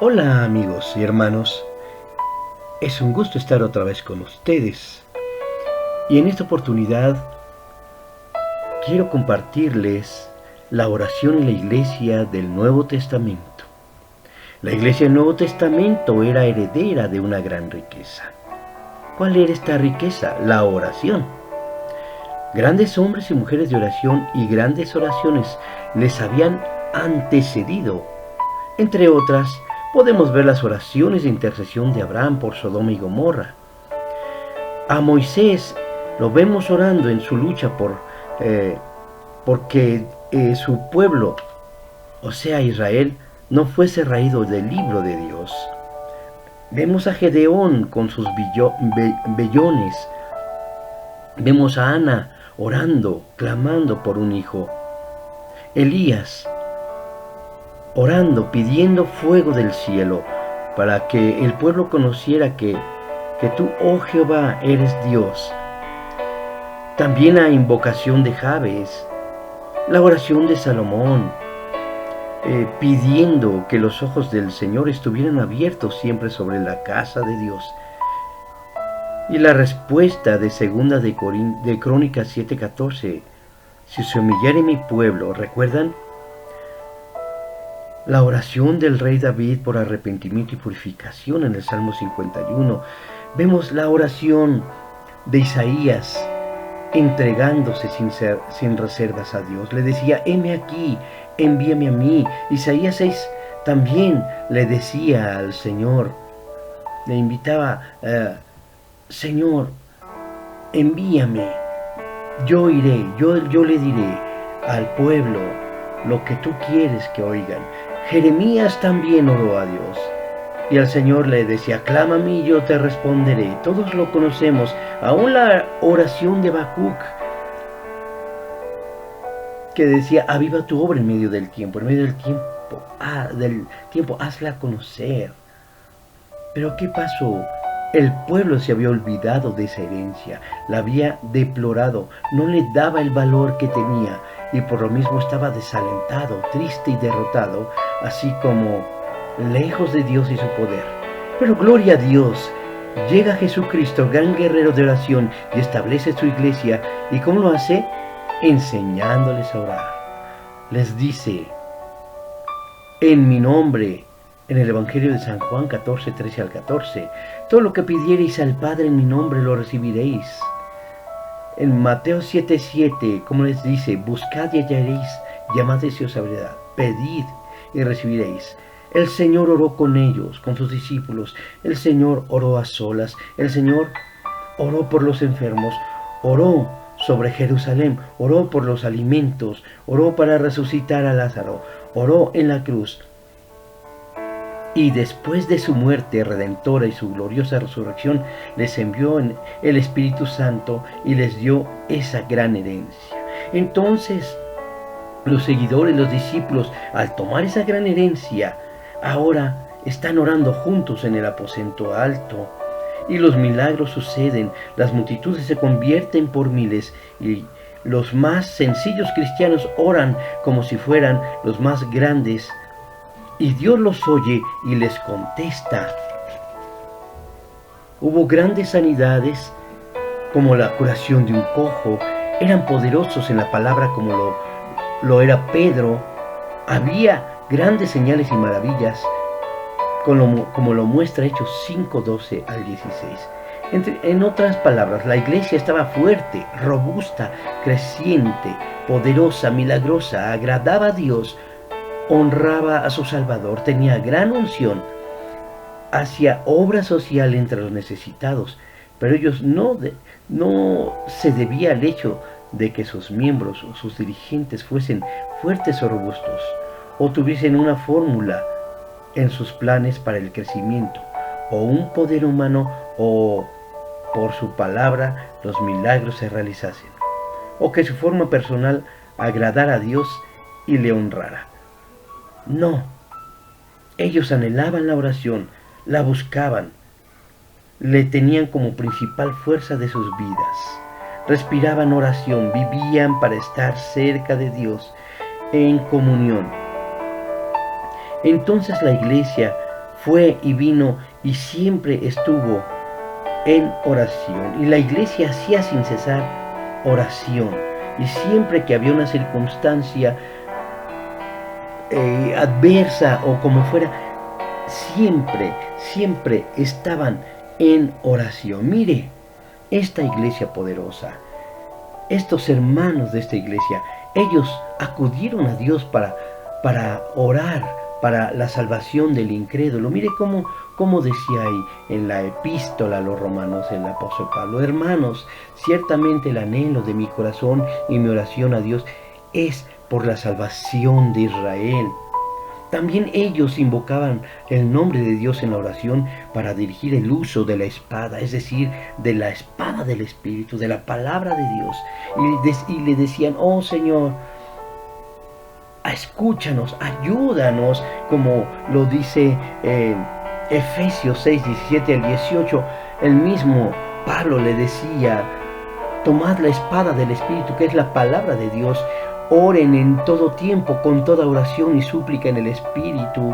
Hola amigos y hermanos, es un gusto estar otra vez con ustedes y en esta oportunidad quiero compartirles la oración en la iglesia del Nuevo Testamento. La iglesia del Nuevo Testamento era heredera de una gran riqueza. ¿Cuál era esta riqueza? La oración. Grandes hombres y mujeres de oración y grandes oraciones les habían antecedido. Entre otras, podemos ver las oraciones de intercesión de Abraham por Sodoma y Gomorra. A Moisés lo vemos orando en su lucha porque su pueblo, o sea Israel, no fuese raído del libro de Dios. Vemos a Gedeón con sus vellones. Vemos a Ana orando, clamando por un hijo. Elías orando, pidiendo fuego del cielo, para que el pueblo conociera que tú, oh Jehová, eres Dios. También la invocación de Jabes, la oración de Salomón, pidiendo que los ojos del Señor estuvieran abiertos siempre sobre la casa de Dios. Y la respuesta de segunda de Crónicas 7:14, si se humillare mi pueblo, ¿recuerdan? La oración del rey David por arrepentimiento y purificación en el Salmo 51. Vemos la oración de Isaías entregándose sin reservas a Dios. Le decía, heme aquí, envíame a mí. Isaías 6 también le decía al Señor, le invitaba, Señor, envíame, yo iré, yo le diré al pueblo lo que tú quieres que oigan. Jeremías también oró a Dios y al Señor le decía, clámame y yo te responderé. Todos lo conocemos, aún la oración de Habacuc, que decía, aviva tu obra en medio del tiempo, hazla conocer. Pero ¿qué pasó? El pueblo se había olvidado de esa herencia, la había deplorado, no le daba el valor que tenía y por lo mismo estaba desalentado, triste y derrotado, así como lejos de Dios y su poder. Pero gloria a Dios, llega Jesucristo, gran guerrero de oración, y establece su iglesia. ¿Y cómo lo hace? Enseñándoles a orar. Les dice, en mi nombre, en el Evangelio de San Juan 14, 13 al 14, todo lo que pidiereis al Padre en mi nombre lo recibiréis. En Mateo 7, 7, como les dice, buscad y hallaréis, llamad y se os abrirá, pedid y recibiréis. El Señor oró con ellos, con sus discípulos. El Señor oró a solas. El Señor oró por los enfermos. Oró sobre Jerusalén. Oró por los alimentos. Oró para resucitar a Lázaro. Oró en la cruz. Y después de su muerte redentora y su gloriosa resurrección, les envió el Espíritu Santo y les dio esa gran herencia. Entonces, los seguidores, los discípulos, al tomar esa gran herencia, ahora están orando juntos en el aposento alto. Y los milagros suceden, las multitudes se convierten por miles y los más sencillos cristianos oran como si fueran los más grandes. Y Dios los oye y les contesta. Hubo grandes sanidades, como la curación de un cojo. Eran poderosos en la palabra como lo era Pedro. Había grandes señales y maravillas, como lo muestra Hechos 5, 12 al 16. En otras palabras, la iglesia estaba fuerte, robusta, creciente, poderosa, milagrosa, agradaba a Dios, honraba a su Salvador, tenía gran unción, hacía obra social entre los necesitados, pero ellos no se debía al hecho de que sus miembros o sus dirigentes fuesen fuertes o robustos, o tuviesen una fórmula en sus planes para el crecimiento, o un poder humano, o por su palabra los milagros se realizasen, o que su forma personal agradara a Dios y le honrara. No, ellos anhelaban la oración, la buscaban, le tenían como principal fuerza de sus vidas. Respiraban oración, vivían para estar cerca de Dios, en comunión. Entonces la iglesia fue y vino y siempre estuvo en oración. Y la iglesia hacía sin cesar oración. Y siempre que había una circunstancia adversa o como fuera, siempre estaban en oración. Mire, esta iglesia poderosa, estos hermanos de esta iglesia, ellos acudieron a Dios para orar para la salvación del incrédulo. Mire cómo decía ahí en la epístola a los romanos el apóstol Pablo: hermanos, ciertamente el anhelo de mi corazón y mi oración a Dios es por la salvación de Israel. También ellos invocaban el nombre de Dios en la oración para dirigir el uso de la espada, es decir, de la espada del Espíritu, de la palabra de Dios. Y le decían: oh Señor, escúchanos, ayúdanos, como lo dice Efesios 6, 17 al 18. El mismo Pablo le decía: tomad la espada del Espíritu, que es la palabra de Dios. Oren en todo tiempo, con toda oración y súplica en el Espíritu.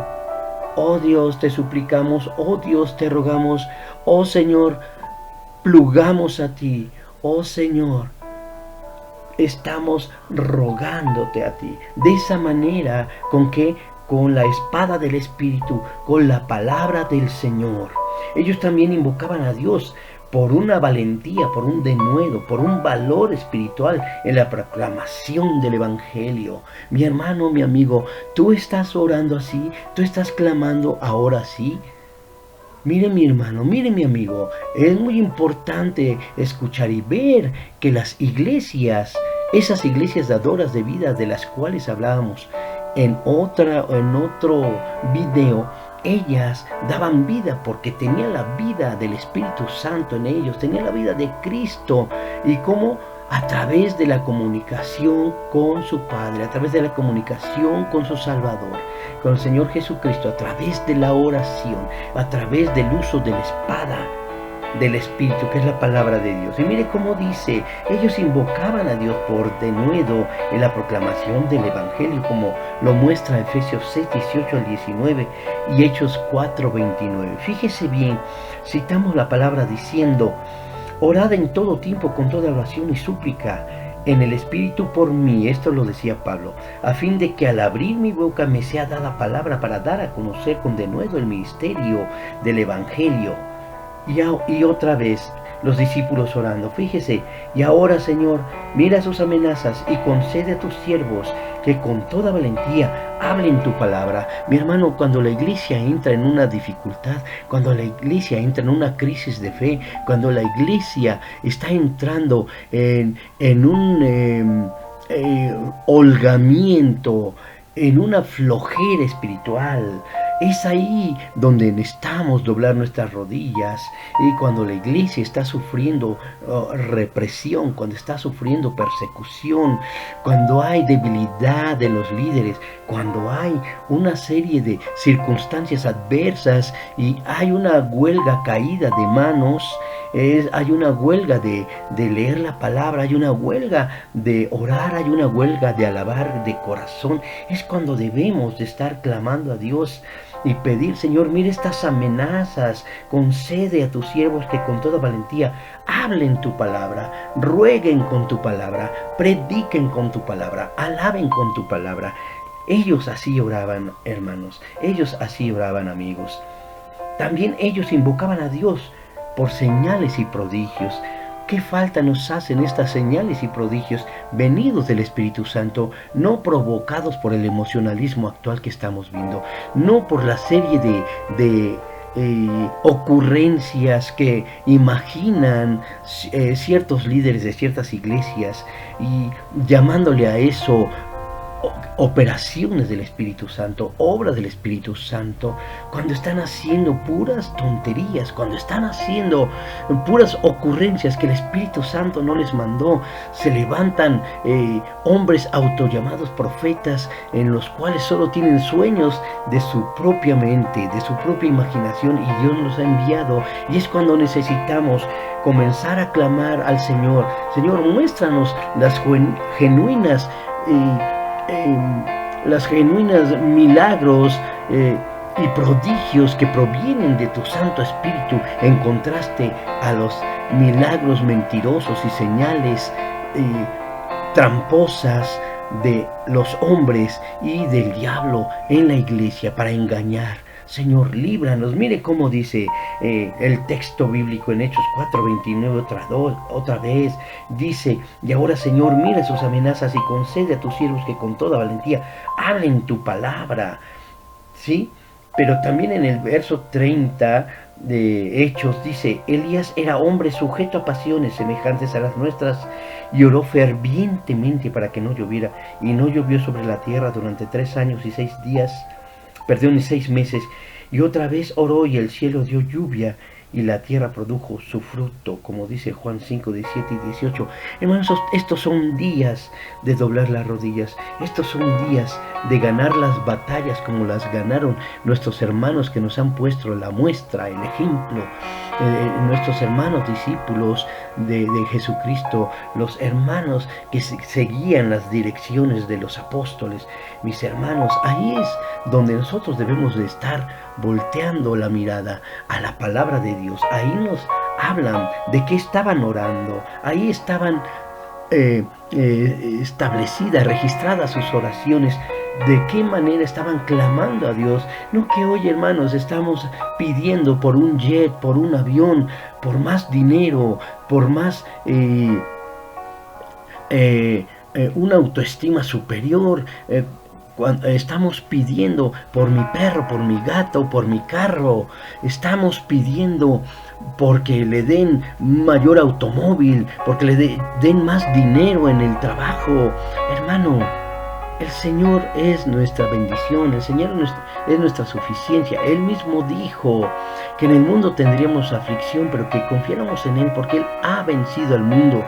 Oh Dios, te suplicamos, oh Dios, te rogamos, oh Señor, plugamos a ti, oh Señor, estamos rogándote a ti. De esa manera, ¿con qué? Con la espada del Espíritu, con la palabra del Señor. Ellos también invocaban a Dios por una valentía, por un denuedo, por un valor espiritual en la proclamación del Evangelio. Mi hermano, mi amigo, ¿tú estás orando así? ¿Tú estás clamando ahora sí? Mire mi hermano, mire mi amigo, es muy importante escuchar y ver que las iglesias, esas iglesias dadoras de vida de las cuales hablábamos en otro video, ellas daban vida porque tenían la vida del Espíritu Santo en ellos, tenían la vida de Cristo. Y cómo a través de la comunicación con su Padre, a través de la comunicación con su Salvador, con el Señor Jesucristo, a través de la oración, a través del uso de la espada del Espíritu, que es la palabra de Dios. Y mire cómo dice: ellos invocaban a Dios por denuedo en la proclamación del Evangelio, como lo muestra Efesios 6, 18 al 19 y Hechos 4, 29. Fíjese bien, citamos la palabra diciendo: orad en todo tiempo con toda oración y súplica en el Espíritu por mí. Esto lo decía Pablo, a fin de que al abrir mi boca me sea dada palabra para dar a conocer con denuedo el ministerio del Evangelio. Y otra vez los discípulos orando. Fíjese: y ahora, Señor, mira sus amenazas y concede a tus siervos que con toda valentía hablen tu palabra. Mi hermano, cuando la iglesia entra en una dificultad, cuando la iglesia entra en una crisis de fe, cuando la iglesia está entrando en un holgamiento, en una flojera espiritual, es ahí donde necesitamos doblar nuestras rodillas. Y cuando la iglesia está sufriendo represión, cuando está sufriendo persecución, cuando hay debilidad de los líderes, cuando hay una serie de circunstancias adversas y hay una huelga caída de manos, hay una huelga de leer la palabra, hay una huelga de orar, hay una huelga de alabar de corazón, es cuando debemos de estar clamando a Dios y pedir: Señor, mire estas amenazas, concede a tus siervos que con toda valentía hablen tu palabra, rueguen con tu palabra, prediquen con tu palabra, alaben con tu palabra. Ellos así oraban, hermanos, ellos así oraban, amigos. También ellos invocaban a Dios por señales y prodigios. ¿Qué falta nos hacen estas señales y prodigios venidos del Espíritu Santo, no provocados por el emocionalismo actual que estamos viendo, no por la serie de ocurrencias que imaginan ciertos líderes de ciertas iglesias y llamándole a eso operaciones del Espíritu Santo, obra del Espíritu Santo, cuando están haciendo puras tonterías, cuando están haciendo puras ocurrencias que el Espíritu Santo no les mandó? Se levantan hombres autollamados profetas, en los cuales solo tienen sueños de su propia mente, de su propia imaginación, y Dios los ha enviado. Y es cuando necesitamos comenzar a clamar al Señor: Señor, muéstranos las genuinas milagros y prodigios que provienen de tu Santo Espíritu, en contraste a los milagros mentirosos y señales tramposas de los hombres y del diablo en la iglesia para engañar. Señor, líbranos. Mire cómo dice el texto bíblico en Hechos 4:29 otra vez. Dice: y ahora, Señor, mira sus amenazas y concede a tus siervos que con toda valentía hablen tu palabra. ¿Sí? Pero también en el verso 30 de Hechos dice: Elías era hombre sujeto a pasiones semejantes a las nuestras, y oró fervientemente para que no lloviera, y no llovió sobre la tierra durante 3 años y 6 meses, y otra vez oró, y el cielo dio lluvia, y la tierra produjo su fruto, como dice Juan 5:17 y 18. Hermanos, estos son días de doblar las rodillas, estos son días de ganar las batallas como las ganaron nuestros hermanos que nos han puesto la muestra, el ejemplo, nuestros hermanos discípulos de Jesucristo, los hermanos que seguían las direcciones de los apóstoles. Mis hermanos, ahí es donde nosotros debemos de estar volteando la mirada a la palabra de Dios. Ahí nos hablan de qué estaban orando, ahí estaban establecidas, registradas sus oraciones, de qué manera estaban clamando a Dios. No que hoy, hermanos, estamos pidiendo por un jet, por un avión, por más dinero, por más una autoestima superior. Cuando estamos pidiendo por mi perro, por mi gato, por mi carro, estamos pidiendo porque le den mayor automóvil, porque le den más dinero en el trabajo. Hermano, el Señor es nuestra bendición, el Señor es nuestra suficiencia. Él mismo dijo que en el mundo tendríamos aflicción, pero que confiáramos en Él, porque Él ha vencido al mundo.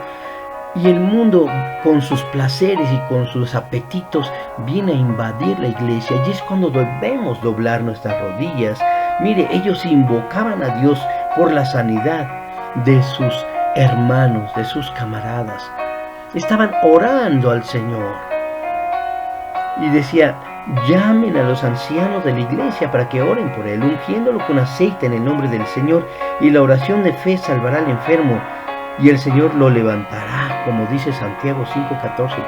Y el mundo, con sus placeres y con sus apetitos, viene a invadir la iglesia, y es cuando debemos doblar nuestras rodillas. Mire, ellos invocaban a Dios por la sanidad de sus hermanos, de sus camaradas. Estaban orando al Señor. Y decía: llamen a los ancianos de la iglesia para que oren por él, ungiéndolo con aceite en el nombre del Señor, y la oración de fe salvará al enfermo, y el Señor lo levantará, como dice Santiago 5:14 y 15.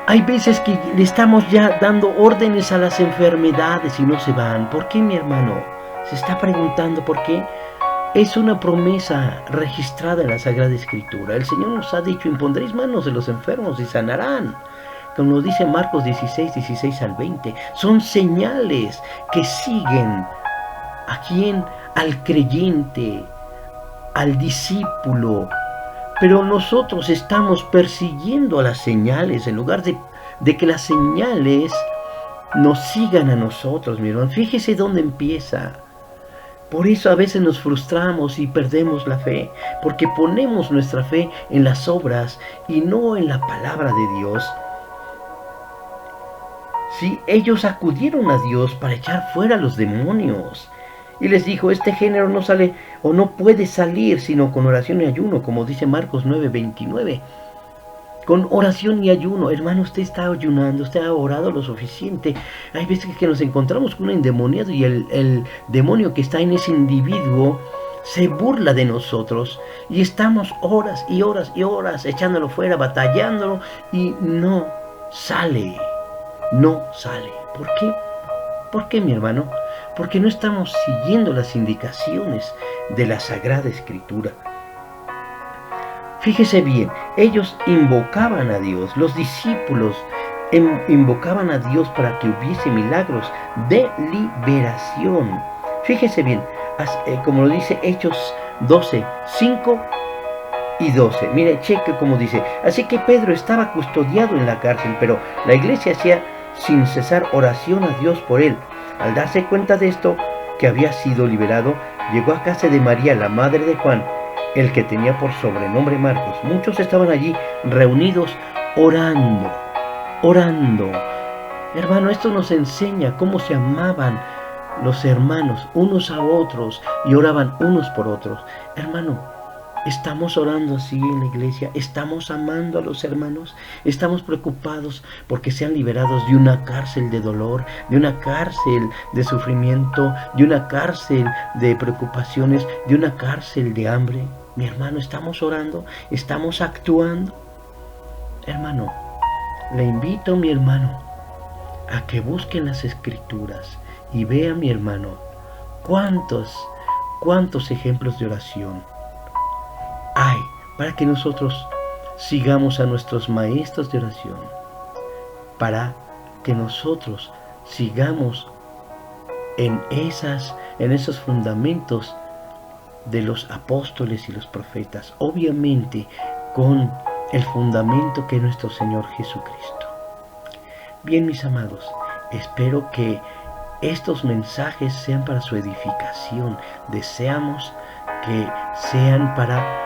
Hay veces que le estamos ya dando órdenes a las enfermedades y no se van. ¿Por qué, mi hermano? Se está preguntando por qué. Es una promesa registrada en la Sagrada Escritura. El Señor nos ha dicho: impondréis manos de los enfermos y sanarán. Como dice Marcos 16 al 20. Son señales que siguen a quien, al creyente, al discípulo. Pero nosotros estamos persiguiendo a las señales en lugar de que las señales nos sigan a nosotros, mi hermano. Fíjese dónde empieza. Por eso a veces nos frustramos y perdemos la fe, porque ponemos nuestra fe en las obras y no en la palabra de Dios. Sí, ellos acudieron a Dios para echar fuera a los demonios. Y les dijo: este género no sale o no puede salir sino con oración y ayuno, como dice Marcos 9:29. Con oración y ayuno. Hermano, usted está ayunando, usted ha orado lo suficiente. Hay veces que nos encontramos con un endemoniado y el demonio que está en ese individuo se burla de nosotros. Y estamos horas y horas y horas echándolo fuera, batallándolo, y no sale. No sale. ¿Por qué? ¿Por qué, mi hermano? Porque no estamos siguiendo las indicaciones de la Sagrada Escritura. Fíjese bien, ellos invocaban a Dios, los discípulos invocaban a Dios para que hubiese milagros de liberación. Fíjese bien, como lo dice Hechos 12:5 y 12. Mire, cheque como dice: así que Pedro estaba custodiado en la cárcel, pero la iglesia hacía sin cesar oración a Dios por él. Al darse cuenta de esto, que había sido liberado, llegó a casa de María, la madre de Juan, el que tenía por sobrenombre Marcos. Muchos estaban allí reunidos orando. Hermano, esto nos enseña cómo se amaban los hermanos unos a otros y oraban unos por otros. Hermano, Estamos orando así en la iglesia, estamos amando a los hermanos, estamos preocupados porque sean liberados de una cárcel de dolor, de una cárcel de sufrimiento, de una cárcel de preocupaciones, de una cárcel de hambre. Mi hermano, estamos orando, estamos actuando. Hermano, le invito, mi hermano, a que busquen las escrituras y vea, mi hermano, cuántos ejemplos de oración hay para que nosotros sigamos a nuestros maestros de oración, para que nosotros sigamos en esos fundamentos de los apóstoles y los profetas, obviamente con el fundamento que es nuestro Señor Jesucristo. Bien, mis amados, espero que estos mensajes sean para su edificación. Deseamos que sean para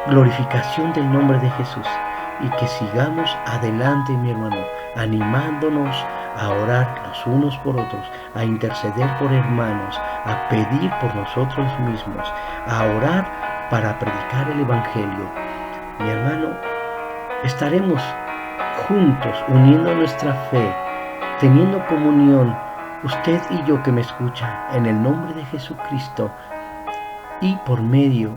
glorificación del nombre de Jesús y que sigamos adelante, mi hermano, animándonos a orar los unos por otros, a interceder por hermanos, a pedir por nosotros mismos, a orar para predicar el Evangelio. Mi hermano, estaremos juntos uniendo nuestra fe, teniendo comunión, usted y yo que me escucha, en el nombre de Jesucristo, y por medio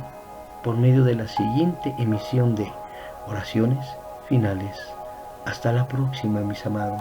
de la siguiente emisión de oraciones finales. Hasta la próxima, mis amados.